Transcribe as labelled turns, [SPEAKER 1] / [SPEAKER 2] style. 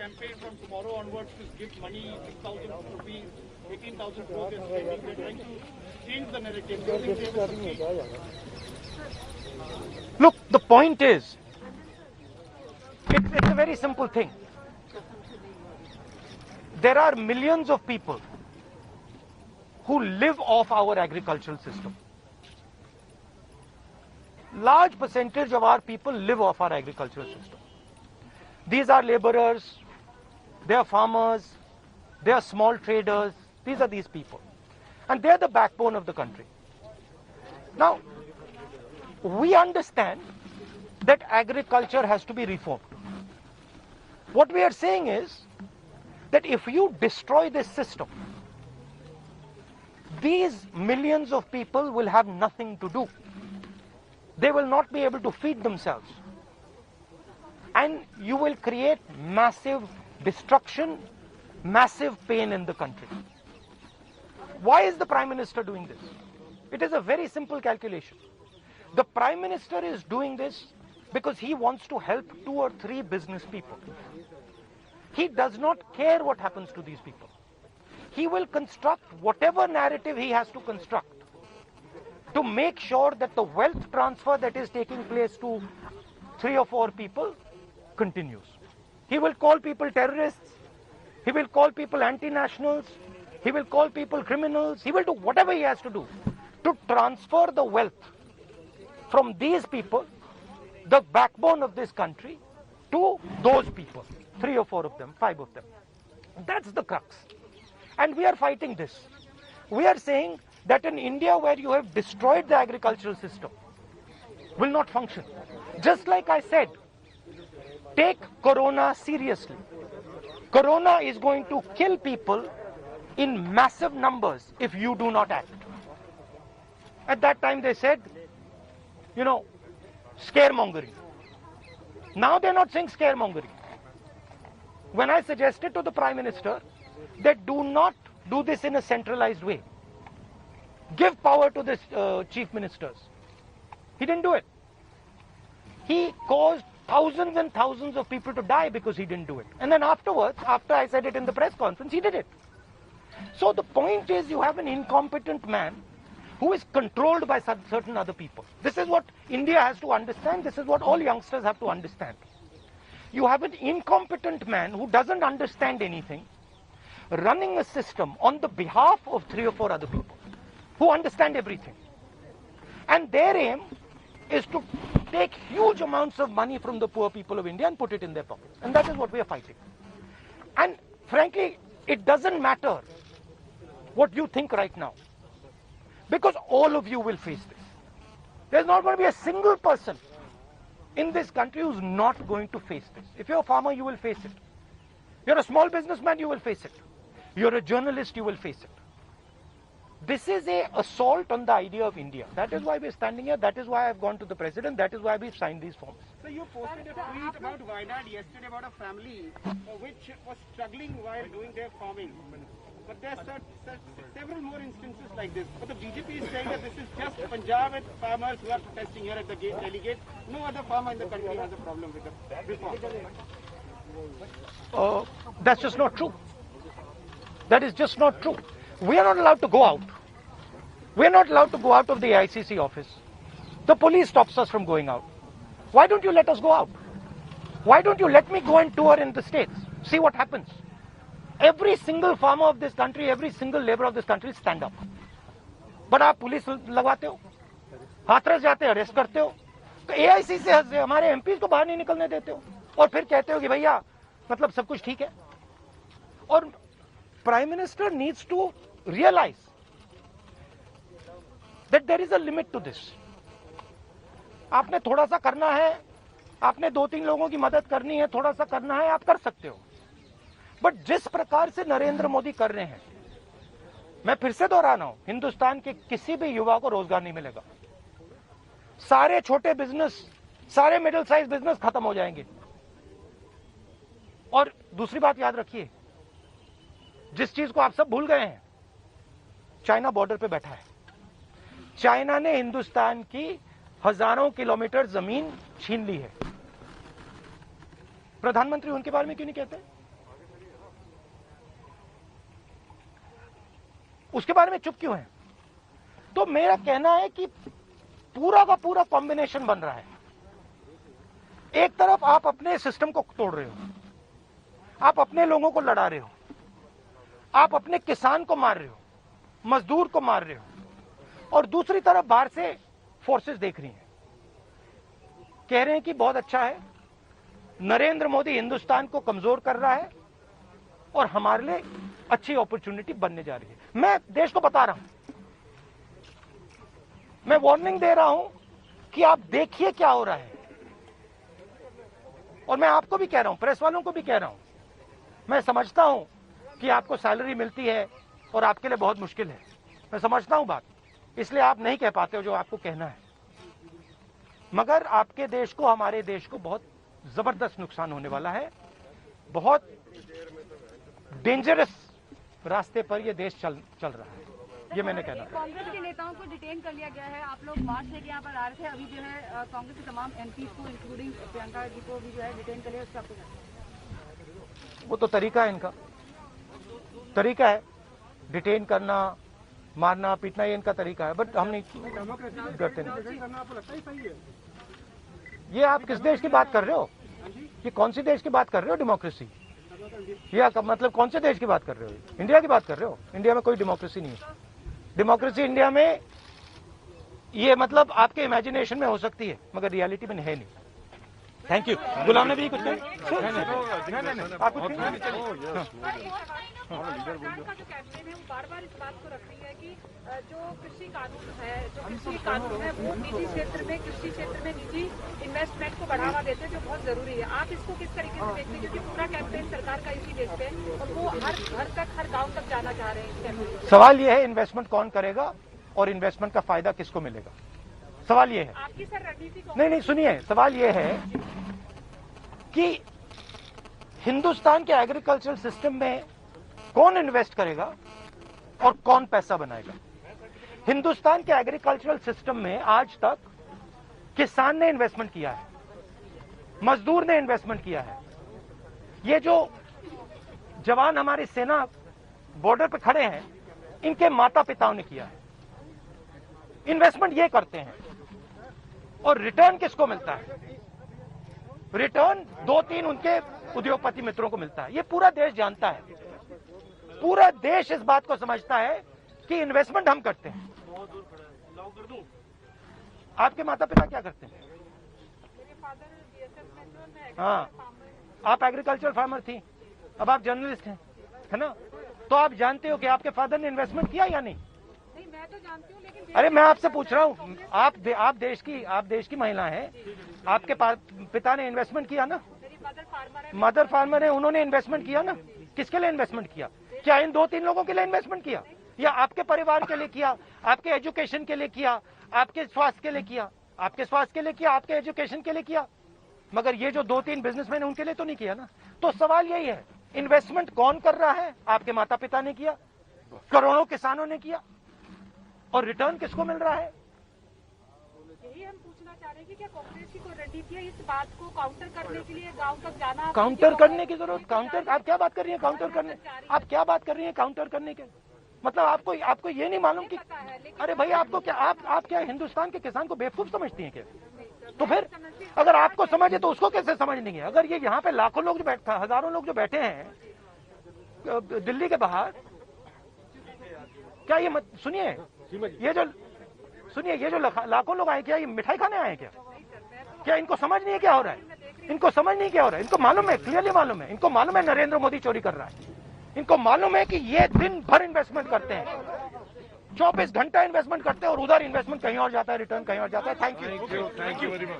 [SPEAKER 1] campaign from tomorrow onwards to give money, 6,000 rupees, 18,000 crores they're spending. They're trying to change the narrative. Do you think they will succeed?
[SPEAKER 2] Look, the point is, it's a very simple thing. There are millions of people who live off our agricultural system. Large percentage of our people live off our agricultural system. These are laborers, they are farmers, they are small traders, these are these people. And they are the backbone of the country. Now, we understand that agriculture has to be reformed. What we are saying is that if you destroy this system, these millions of people will have nothing to do. They will not be able to feed themselves. And you will create massive destruction, massive pain in the country. Why is the Prime Minister doing this? It is a very simple calculation. The Prime Minister is doing this because he wants to help 2 or 3 business people. He does not care what happens to these people. He will construct whatever narrative he has to construct to make sure that the wealth transfer that is taking place to 3 or 4 people continues. He will call people terrorists. He will call people anti-nationals. He will call people criminals. He will do whatever he has to do to transfer the wealth from these people, the backbone of this country, to those people. 3 or 4 of them, 5 of them. That's the crux. And we are fighting this. We are saying that in India, where you have destroyed the agricultural system, will not function. Just like I said, take Corona seriously. Corona is going to kill people in massive numbers if you do not act. At that time they said, scaremongering. Now they're not saying scaremongering. When I suggested to the Prime Minister that do not do this in a centralized way, give power to the chief ministers, he didn't do it. He caused thousands and thousands of people to die because he didn't do it. And then afterwards, after I said it in the press conference, he did it. So the point is, you have an incompetent man who is controlled by certain other people. This is what India has to understand. This is what all youngsters have to understand. You have an incompetent man who doesn't understand anything, running a system on the behalf of 3 or 4 other people who understand everything. And their aim is to take huge amounts of money from the poor people of India and put it in their pockets. And that is what we are fighting. And frankly, it doesn't matter what you think right now, because all of you will face this. There's not going to be a single person in this country who's not going to face this. If you're a farmer, you will face it. You're a small businessman, you will face it. You're a journalist, you will face it. This is an assault on the idea of India. That is why we're standing here. That is why I've gone to the president. That is why we've signed these forms.
[SPEAKER 1] So you posted a tweet about Wayanad yesterday about a family which was struggling while doing their farming. But there are several more instances like this. But the BJP is saying that this is just Punjab and farmers who are protesting here at the Delhi gate. No other farmer in the country has a problem with the reform.
[SPEAKER 2] That's just not true. That is just not true. We are not allowed to go out. We are not allowed to go out of the ICC office. The police stops us from going out. Why don't you let us go out? Why don't you let me go and tour in the states? See what happens. Every single farmer of this country, every single labor of this country stand up. But आप police लगवाते हो, हाथरस जाते हो, arrest करते हो, तो AIC से हमारे MPs को बाहर नहीं निकलने देते हो, और फिर कहते हो कि भैया मतलब सब कुछ ठीक है. और Prime Minister needs to realize that there is a limit to this. आपने थोड़ा सा करना है, आपने 2-3 लोगों की मदद करनी है, थोड़ा सा करना है, आप कर सकते हो. बट जिस प्रकार से नरेंद्र मोदी कर रहे हैं, मैं फिर से दोहरा रहा हूं, हिंदुस्तान के किसी भी युवा को रोजगार नहीं मिलेगा. सारे छोटे बिजनेस, सारे मिडिल साइज बिजनेस खत्म हो जाएंगे. और दूसरी बात याद रखिए, जिस चीज को आप सब भूल गए हैं, चाइना बॉर्डर पे बैठा है. चाइना ने हिंदुस्तान की हजारों किलोमीटर जमीन छीन ली है. प्रधानमंत्री उनके बारे में क्यों नहीं कहते? उसके बारे में चुप क्यों हैं? तो मेरा कहना है कि पूरा का पूरा कॉम्बिनेशन बन रहा है। एक तरफ आप अपने सिस्टम को तोड़ रहे हो, आप अपने लोगों को लड़ा रहे हो, आप अपने किसान को मार रहे हो, मजदूर को मार रहे हो, और दूसरी तरफ बाहर से फोर्सेस देख रही हैं, कह रहे हैं कि बहुत अच्छा है, नरेंद्र मोदी हिंदुस्तान को कमजोर कर रहा है और हमारे लिए अच्छी अपॉर्चुनिटी बनने जा रही है। मैं देश को बता रहा हूं, मैं वार्निंग दे रहा हूं कि आप देखिए क्या हो रहा है। और मैं आपको भी कह रहा हूं, प्रेस वालों को भी कह रहा हूं, मैं समझता हूं कि आपको सैलरी मिलती है और आपके लिए बहुत मुश्किल है, मैं समझता हूं बात, इसलिए आप नहीं कह पाते हो जो आपको कहना है, मगर आपके देश को, हमारे देश को बहुत जबरदस्त नुकसान होने वाला है। बहुत डेंजरस रास्ते पर यह देश चल रहा है, ये मैंने कहना है।
[SPEAKER 3] कांग्रेस के नेताओं को डिटेन कर लिया गया है। आप लोग मार्च लेके यहाँ पर आ रहे थे, अभी जो है कांग्रेस के तमाम एमपी को इंक्लूडिंग प्रियंका जी को भी जो है डिटेन कर लिया, उसका आपको?
[SPEAKER 2] वो तो तरीका है इनका, तरीका है डिटेन करना, मारना पीटना, ये इनका तरीका है, बट हम नहीं करते नहीं। ये आप किस देश की बात कर रहे हो? ये कौन सी देश की बात कर रहे हो? डेमोक्रेसी? ये मतलब कौन से देश की बात कर रहे हो? इंडिया की बात कर रहे हो? इंडिया में कोई डेमोक्रेसी नहीं है। डेमोक्रेसी इंडिया में ये मतलब आपके इमेजिनेशन में हो सकती है, मगर रियलिटी में है नहीं। Thank you. गुलाम नबी कुछ नहीं, आप कुछ
[SPEAKER 3] सरकार का जो कैंपेन है वो बार-बार इस बात को रख रही है कि जो कृषि कानून है, वो निजी क्षेत्र में, कृषि क्षेत्र में निजी इन्वेस्टमेंट को बढ़ावा देते हैं, जो बहुत जरूरी है। आप इसको किस तरीके से देखते हैं, क्योंकि पूरा कैंपेन सरकार का इसी बेस पे और वो हर घर तक, हर गाँव तक जाना चाह रहे हैं इस कैंपेन?
[SPEAKER 2] सवाल ये है इन्वेस्टमेंट कौन करेगा और इन्वेस्टमेंट का फायदा किसको मिलेगा, सवाल ये है।
[SPEAKER 3] आपकी सर रणनीति
[SPEAKER 2] नहीं, सुनिए, सवाल ये है कि हिंदुस्तान के एग्रीकल्चरल सिस्टम में कौन इन्वेस्ट करेगा और कौन पैसा बनाएगा। हिंदुस्तान के एग्रीकल्चरल सिस्टम में आज तक किसान ने इन्वेस्टमेंट किया है, मजदूर ने इन्वेस्टमेंट किया है, ये जो जवान हमारी सेना बॉर्डर पे खड़े हैं, इनके माता पिताओं ने किया है। इन्वेस्टमेंट ये करते हैं और रिटर्न किसको मिलता है? रिटर्न 2-3 उनके उद्योगपति मित्रों को मिलता है। ये पूरा देश जानता है, पूरा देश इस बात को समझता है कि इन्वेस्टमेंट हम करते हैं। आपके माता पिता क्या करते हैं? हाँ, आप एग्रीकल्चर फार्मर थी, अब आप जर्नलिस्ट हैं, है ना? तो आप जानते हो कि आपके फादर ने इन्वेस्टमेंट किया या नहीं?
[SPEAKER 3] मैं तो जानती हूँ, लेकिन
[SPEAKER 2] अरे मैं आपसे पूछ रहा हूँ, आप देश की महिला हैं, आपके पिता ने इन्वेस्टमेंट किया ना? मदर फार्मर है, उन्होंने इन्वेस्टमेंट किया ना? किसके लिए इन्वेस्टमेंट किया? क्या इन 2-3 लोगों के लिए इन्वेस्टमेंट किया, या आपके परिवार के लिए किया, आपके एजुकेशन के लिए किया, आपके स्वास्थ्य के लिए किया, आपके स्वास्थ्य के लिए किया, आपके एजुकेशन के लिए किया? मगर ये जो 2-3 बिजनेसमैन है उनके लिए तो नहीं किया ना। तो सवाल यही है, इन्वेस्टमेंट कौन कर रहा है? आपके माता पिता ने किया, करोड़ों किसानों ने किया, और रिटर्न किसको मिल रहा है?
[SPEAKER 3] यही हम पूछना चाह रहे हैं कि क्या कांग्रेस की कोई रणनीति है इस बात को काउंटर करने के लिए, गांव तक जाना?
[SPEAKER 2] काउंटर करने की जरूरत, काउंटर आप क्या बात कर रही हैं? काउंटर करने, आप क्या बात कर रही हैं काउंटर करने के? मतलब आपको ये नहीं मालूम कि, अरे भाई आपको क्या, आप क्या हिंदुस्तान के किसान को बेवकूफ समझती हैं क्या? तो फिर अगर आपको समझे तो उसको कैसे समझ नहीं है? अगर ये यहाँ पे लाखों लोग जो बैठे, हजारों लोग जो बैठे हैं दिल्ली के बाहर, क्या ये सुनिए, ये जो लाखों लोग आए, क्या ये मिठाई खाने आए क्या? क्या इनको समझ नहीं है क्या हो रहा है? इनको समझ नहीं क्या हो रहा है? इनको मालूम है, क्लियरली मालूम है, इनको मालूम है नरेंद्र मोदी चोरी कर रहा है, इनको मालूम है कि ये दिन भर इन्वेस्टमेंट करते हैं, 24 घंटा इन्वेस्टमेंट करते हैं और उधर इन्वेस्टमेंट कहीं और जाता है, रिटर्न कहीं और जाता है। Thank you.